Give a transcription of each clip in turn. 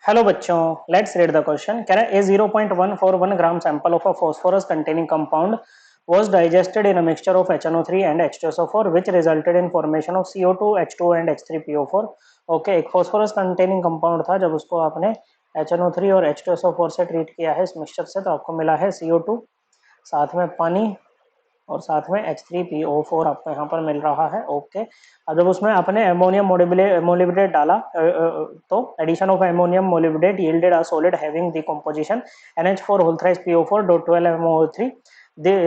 Hello बच्चों, let's read the question. कह रहा है ए 0.141 gram sample of a phosphorus containing compound was digested in a mixture of HNO3 and H2SO4 which resulted in formation of CO2, H2 and H3PO4। Okay, एक phosphorus containing compound था। जब उसको आपने HNO3 और H2SO4 से treat किया है इस मिक्सचर से, तो आपको मिला है CO2, साथ में पानी और साथ में H3PO4 आपको यहाँ पर मिल रहा है। ओके, अब जब उसमें आपने अमोनियम मोलिब्डेट डाला तो addition of ammonium molybdate yielded a solid having the composition NH4 whole thrice PO4 .12 MOO3।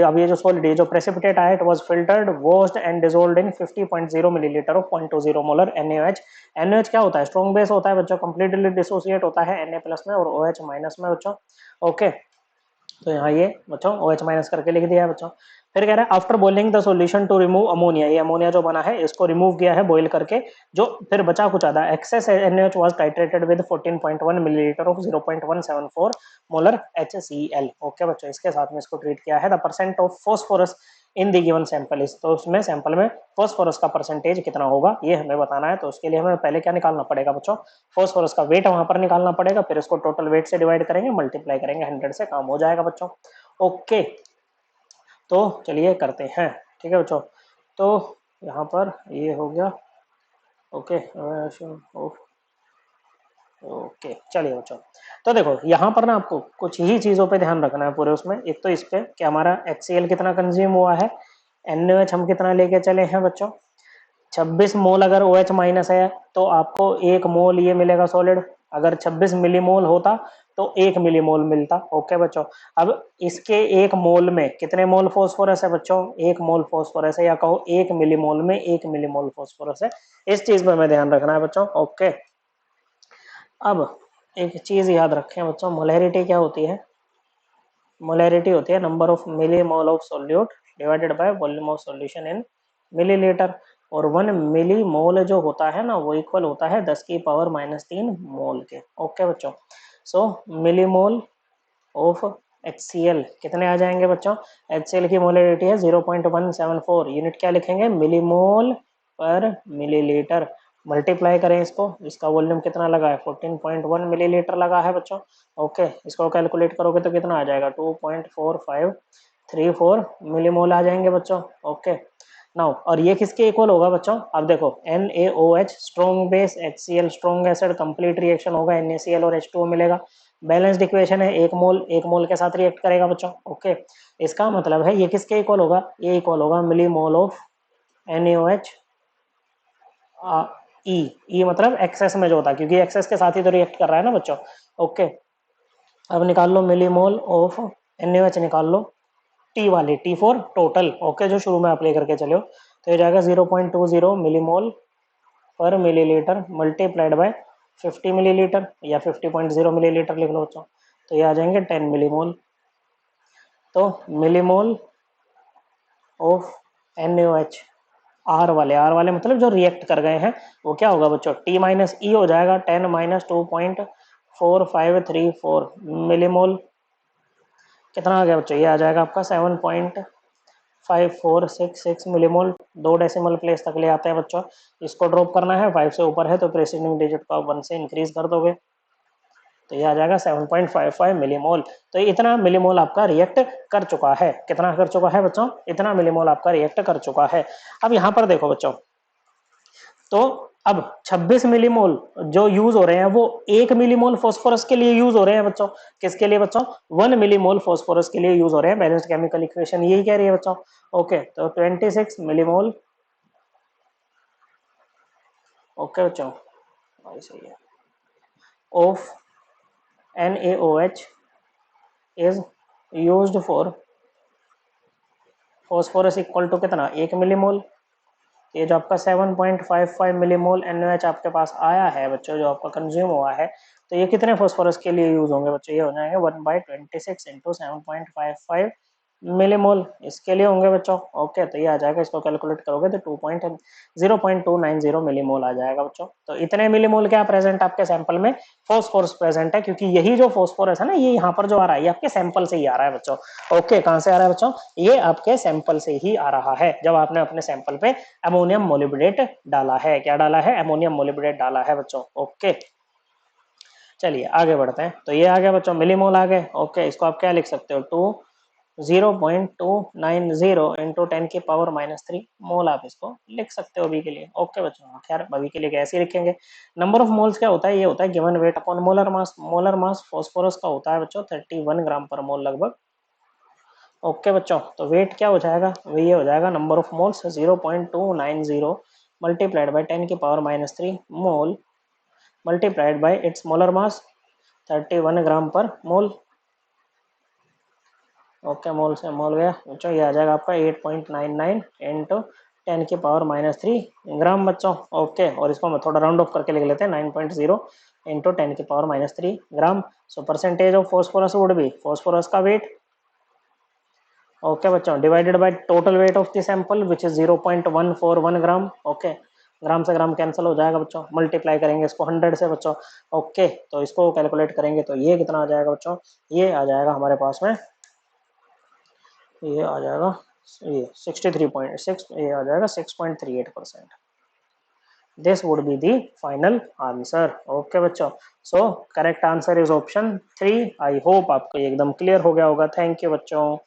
अब ये जो सॉलिड है जो प्रेसिपिटेट आया, it was filtered, washed and dissolved in 50.0 millilitre of 0.20 molar NaOH। NaOH क्या होता है? स्ट्रॉन्ग बेस होता है बच्चों, कंप्लीटली डिसोसिएट होता है Na प्लस में और OH माइनस में बच्चों। ओके, तो यहाँ ये बच्चों OH माइनस करके लिख दिया है बच्चों। फिर कह रहा है after boiling the solution to remove ammonia, ये अमोनिया जो बना है इसको रिमूव किया है बॉईल करके। जो फिर बचा कुछ आधा excess NaOH was titrated with 14.1 millilitre of 0.174 molar HCl। Okay बच्चों, इसके साथ में इसको ट्रीट किया है। The percent of phosphorus in the given sample is, तो उसमें सैंपल में फॉस्फोरस का परसेंटेज कितना होगा ये हमें बताना है। तो उसके लिए हमें पहले क्या निकालना पड़ेगा बच्चों? फॉस्फोरस का वेट वहां पर निकालना पड़ेगा, फिर इसको टोटल वेट से डिवाइड करेंगे, मल्टीप्लाई करेंगे 100 से, काम हो जाएगा बच्चों। ओके, तो चलिए करते हैं। ठीक है बच्चों, तो यहाँ पर ये हो गया। ओके ओके, चलिए बच्चों, तो देखो यहाँ पर ना आपको कुछ ही चीज़ों पे ध्यान रखना है पूरे उसमें। एक तो इस पे कि हमारा HCl कितना कंज्यूम हुआ है, NaOH हम कितना लेके चले हैं बच्चों, 26 मोल। अगर OH माइनस है तो आपको 1 मोल ये मिलेगा सॉलिड। अगर 26 मिलीमोल होता तो 1 मिलीमोल मिलता। ओके बच्चों, अब इसके 1 मोल में कितने मोल फॉस्फोरस है बच्चों? 1 मोल फॉस्फोरस है, या कहो 1 मिलीमोल में 1 मिलीमोल फॉस्फोरस है। इस चीज पे हमें ध्यान रखना है बच्चों। ओके, अब एक चीज याद रखें बच्चों, मोलैरिटी क्या होती है? मोलैरिटी होती है number of millimole of solute divided by volume of solution in millilitre. और 1 मिली मोल जो होता है ना वो इक्वल होता है 10 की पावर -3 मोल के। ओके बच्चों, सो मिलीमोल ऑफ HCl कितने आ जाएंगे बच्चों? HCl की मोलैरिटी है 0.174। यूनिट क्या लिखेंगे? मिलीमोल पर मिलीलीटर। मल्टीप्लाई करें इसको, इसका वॉल्यूम कितना लगा है? 14.1 मिलीलीटर लगा है बच्चों। ओके, इसको कैलकुलेट करोगे तो कितना आ जाएगा? 2.4534 मिलीमोल आ जाएंगे बच्चों। ओके नाउ, और ये किसके इक्वल होगा बच्चों? अब देखो NaOH strong base, HCl strong acid, complete reaction होगा, NaCl और H2O मिलेगा। बैलेंस्ड इक्वेशन है, 1 मोल के साथ रिएक्ट करेगा बच्चों। ओके, इसका मतलब है ये किसके इक्वल होगा? ये इक्वल होगा मिलीमोल ऑफ NaOH ई मतलब एक्सेस में जो होता है, क्योंकि एक्सेस के साथ ही तो रिएक्ट कर रहा है ना बच्चों। ओके, अब निकाल लो मिलीमोल ऑफ NaOH, निकाल लो टी वाली, टी फॉर टोटल। ओके, जो शुरू में आप लेकर के चले हो, तो ये जाएगा 0.20 मिलीमोल पर मिलीलीटर मल्टीप्लाइड बाय 50 मिलीलीटर या 50.0 मिलीलीटर लिख लो बच्चों, तो ये आ जाएंगे 10 मिलीमोल। तो मिलीमोल ऑफ NaOH आर वाले मतलब जो रिएक्ट कर गए हैं, वो क्या होगा बच्चों? टी माइनस ई हो जाएगा 10 माइनस 2.4534 मिलीमोल। कितना आ गया बच्चों? ये आ जाएगा आपका 7.5466 मिलीमोल। 2 डेसिमल प्लेस तक ले आते हैं बच्चों। इसको ड्रॉप करना है, 5 से ऊपर है तो प्रेसीडिंग डिजिट को आप 1 से इंक्रीज कर दोगे, तो ये आ जाएगा 7.55 मिलीमोल। तो इतना मिलीमोल आपका रिएक्ट कर चुका है। कितना कर चुका है बच्चों? इतना मिलीमोल आपका रिएक्ट कर चुका है। अब यहाँ पर देखो बच्चों, तो अब 26 मिलीमोल जो यूज हो रहे हैं वो 1 मिलीमोल फॉस्फोरस के लिए यूज हो रहे हैं बच्चों। किसके लिए बच्चों? 1 मिलीमोल फॉस्फोरस के लिए यूज हो रहे हैं। बैलेंस्ड केमिकल इक्वेशन यही कह रही है बच्चों। ओके, तो 26 मिलीमोल। ओके बच्चों, सही है, of NaOH is used for phosphorus equal to कितना? 1 मिलीमोल। ये जो आपका 7.55 मिलीमोल NaOH आपके पास आया है बच्चों, जो आपका कंज्यूम हुआ है, तो ये कितने फॉस्फोरस के लिए यूज होंगे बच्चों? ये हो जाएंगे 1/26 इंटू 7.55 मिलीमोल, इसके लिए होंगे बच्चों। ओके, तो ये आ जाएगा, इसको कैलकुलेट करोगे तो 0.290 मिलीमोल आ जाएगा बच्चों। तो इतने मिलीमोल क्या प्रेजेंट आपके सैंपल में? फॉस्फोरस प्रेजेंट है, क्योंकि यही जो फॉस्फोरस है ना, ये यहाँ पर जो आ रहा है ये आपके सैंपल से ही आ रहा है बच्चों। ओके, कहाँ से आ रहा है बच्चों? ये आपके सैंपल से ही आ रहा है, जब आपने अपने सैंपल पे अमोनियम मोलिब्डेट डाला है। क्या डाला है? अमोनियम मोलिब्डेट डाला है बच्चों। ओके, चलिए आगे बढ़ते हैं। तो ये आ गया बच्चों, मिलीमोल आ गए। ओके, इसको आप क्या लिख सकते हो, 0.290 इंटू 10⁻³ मोल आप इसको लिख सकते हो अभी के लिए। ओके बच्चों, खैर अभी के लिए ऐसे ही लिखेंगे। नंबर ऑफ मोल्स क्या होता है, ये होता है given weight upon molar mass. Molar mass phosphorus का होता है बच्चों 31 ग्राम पर मोल लगभग। ओके बच्चों, तो वेट क्या हो जाएगा, ये हो जाएगा number of moles 0.290 multiplied by 10⁻³ mole multiplied by its molar mass 31 ग्राम पर मोल। ओके, मोल से मोल गया बच्चों, ये आ जाएगा आपका 8.99 इंटू 10⁻³ ग्राम बच्चों। ओके, और इसको हम थोड़ा राउंड ऑफ करके लिख लेते हैं, 9.0 into 10⁻³ gram. So percentage of phosphorus would be, phosphorus का वेट, ओके बच्चों, divided by total weight of the sample which is 0.141 gram. Okay, gram से ग्राम कैंसिल हो जाएगा बच्चों, मल्टीप्लाई करेंगे इसको 100 से बच्चों। ओके, तो इसको कैलकुलेट करेंगे तो ये कितना आ जाएगा बच्चों, ये आ जाएगा हमारे पास में, ये आ जाएगा, ये 63.6, ये आ जाएगा 6.38%। This would be the final answer. Okay बच्चों, so correct answer is option 3। I hope आपको एकदम क्लियर हो गया होगा। थैंक यू बच्चों।